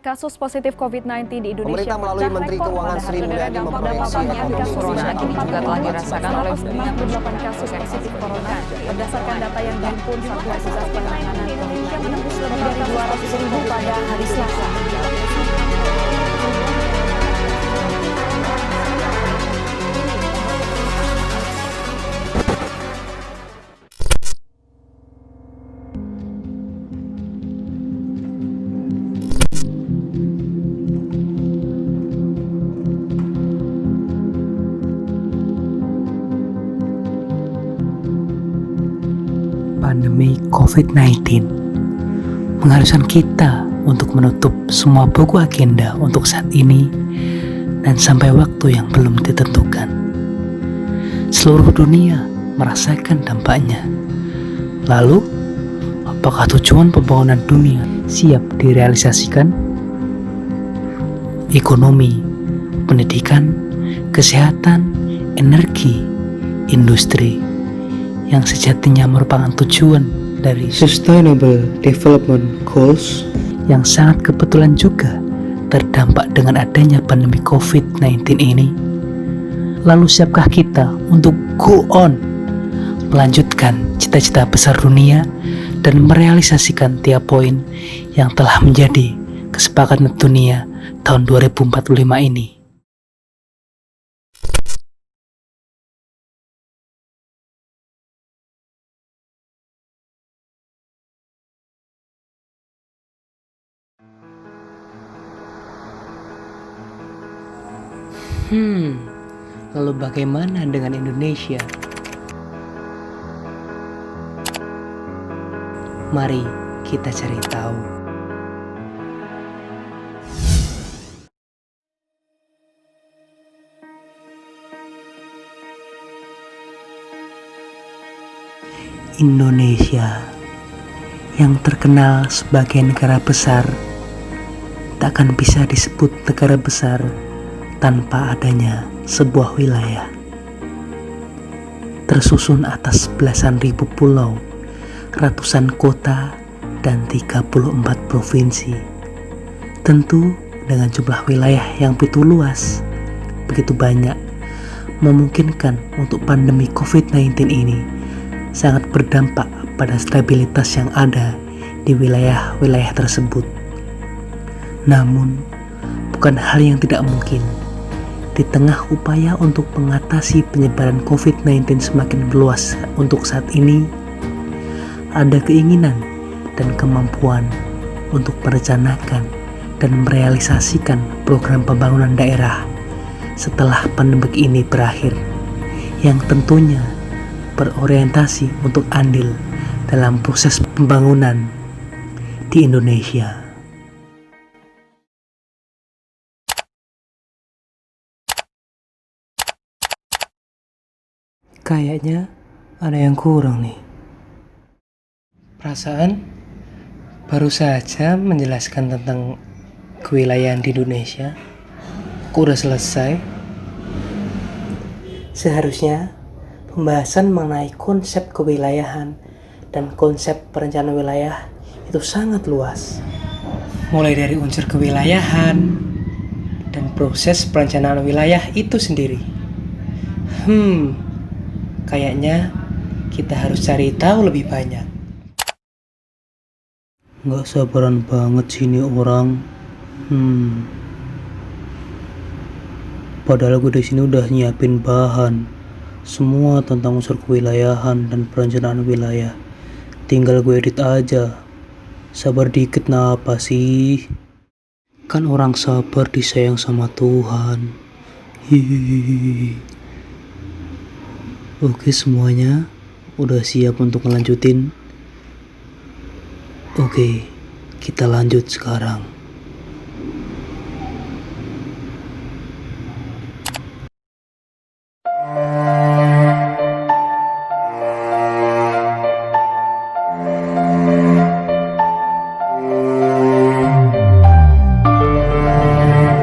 Kasus positif COVID-19 di Indonesia pemerintah melalui Menteri Keuangan Sri Mulyani memproyeksi ekonomi corona kini juga telah dirasakan oleh 48 kasus positif corona. Berdasarkan data yang dihimpun Satgas Penanganan Indonesia menembus lebih dari 200.000 pada hari Selasa. Pandemi COVID-19 mengharuskan kita untuk menutup semua buku agenda untuk saat ini dan sampai waktu yang belum ditentukan. Seluruh dunia merasakan dampaknya. Lalu, apakah tujuan pembangunan dunia siap direalisasikan? Ekonomi, pendidikan, kesehatan, energi, industri yang sejatinya merupakan tujuan dari Sustainable Development Goals yang sangat kebetulan juga terdampak dengan adanya pandemi COVID-19 ini. Lalu siapkah kita untuk go on, melanjutkan cita-cita besar dunia dan merealisasikan tiap poin yang telah menjadi kesepakatan dunia tahun 2045 ini? Lalu bagaimana dengan Indonesia? Mari kita cari tahu. Indonesia yang terkenal sebagai negara besar takkan bisa disebut negara besar tanpa adanya sebuah wilayah tersusun atas belasan ribu pulau, ratusan kota, dan 34 provinsi. Tentu dengan jumlah wilayah yang begitu luas, begitu banyak, memungkinkan untuk pandemi COVID-19 ini sangat berdampak pada stabilitas yang ada di wilayah-wilayah tersebut. Namun, bukan hal yang tidak mungkin. Di tengah upaya untuk mengatasi penyebaran COVID-19 semakin meluas untuk saat ini, ada keinginan dan kemampuan untuk merencanakan dan merealisasikan program pembangunan daerah setelah pandemi ini berakhir, yang tentunya berorientasi untuk andil dalam proses pembangunan di Indonesia. Kayaknya ada yang kurang nih. Perasaan baru saja menjelaskan tentang kewilayahan di Indonesia, kok udah selesai? Seharusnya pembahasan mengenai konsep kewilayahan dan konsep perencanaan wilayah itu sangat luas. Mulai dari unsur kewilayahan dan proses perencanaan wilayah itu sendiri. Kayaknya kita harus cari tahu lebih banyak. Nggak sabaran banget sih ini orang. Padahal gue di sini udah nyiapin bahan semua tentang unsur kewilayahan dan perencanaan wilayah. Tinggal gue edit aja. Sabar dikit apa sih? Kan orang sabar disayang sama Tuhan. Hihihi. Oke, semuanya udah siap untuk ngelanjutin? Oke, kita lanjut sekarang.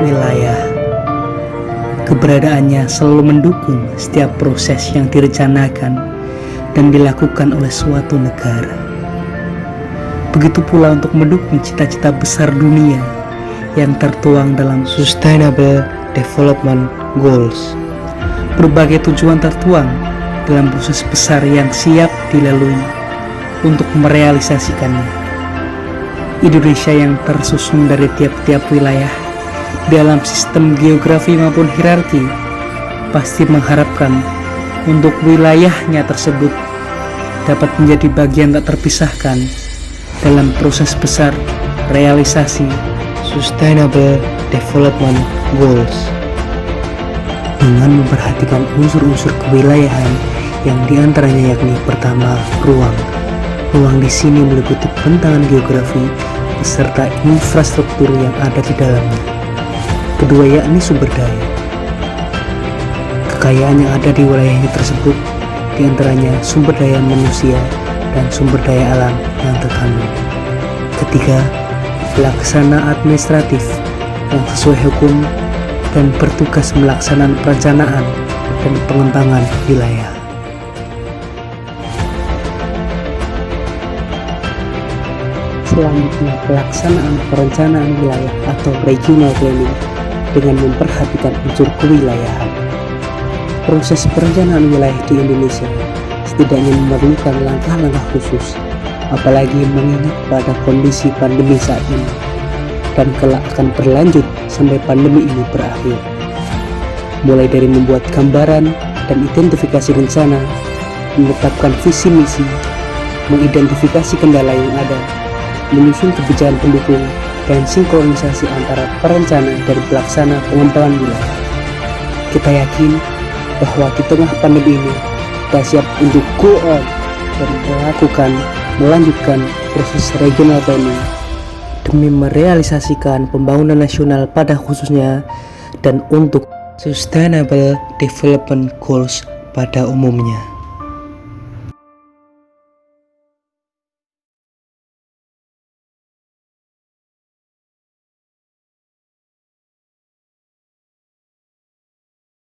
Wilayah. Keberadaannya selalu mendukung setiap proses yang direncanakan dan dilakukan oleh suatu negara. Begitu pula untuk mendukung cita-cita besar dunia yang tertuang dalam Sustainable Development Goals. Berbagai tujuan tertuang dalam proses besar yang siap dilalui untuk merealisasikannya. Indonesia yang tersusun dari tiap-tiap wilayah dalam sistem geografi maupun hierarki pasti mengharapkan untuk wilayahnya tersebut dapat menjadi bagian tak terpisahkan dalam proses besar realisasi Sustainable Development Goals. Dengan memperhatikan unsur-unsur kewilayahan yang diantaranya yakni pertama, ruang. Ruang di sini meliputi bentangan geografi beserta infrastruktur yang ada di dalamnya. Kedua yakni sumber daya. Kekayaan yang ada di wilayahnya tersebut diantaranya sumber daya manusia dan sumber daya alam yang terkandung. Ketiga, pelaksana administratif yang sesuai hukum dan bertugas melaksanakan perencanaan dan pengembangan wilayah. Selanjutnya, pelaksanaan perencanaan wilayah atau regional planning dengan memperhatikan unsur kewilayahan. Proses perencanaan wilayah di Indonesia setidaknya memerlukan langkah-langkah khusus, apalagi mengingat pada kondisi pandemi saat ini dan kelak akan berlanjut sampai pandemi ini berakhir. Mulai dari membuat gambaran dan identifikasi rencana, menetapkan visi misi, mengidentifikasi kendala yang ada, menyusun kebijakan pendukung, dan sinkronisasi antara perencana dan pelaksana pengembangan wilayah. Kita yakin bahwa di tengah pandemi ini kita siap untuk go on dan melanjutkan proses regional planning demi merealisasikan pembangunan nasional pada khususnya dan untuk Sustainable Development Goals pada umumnya.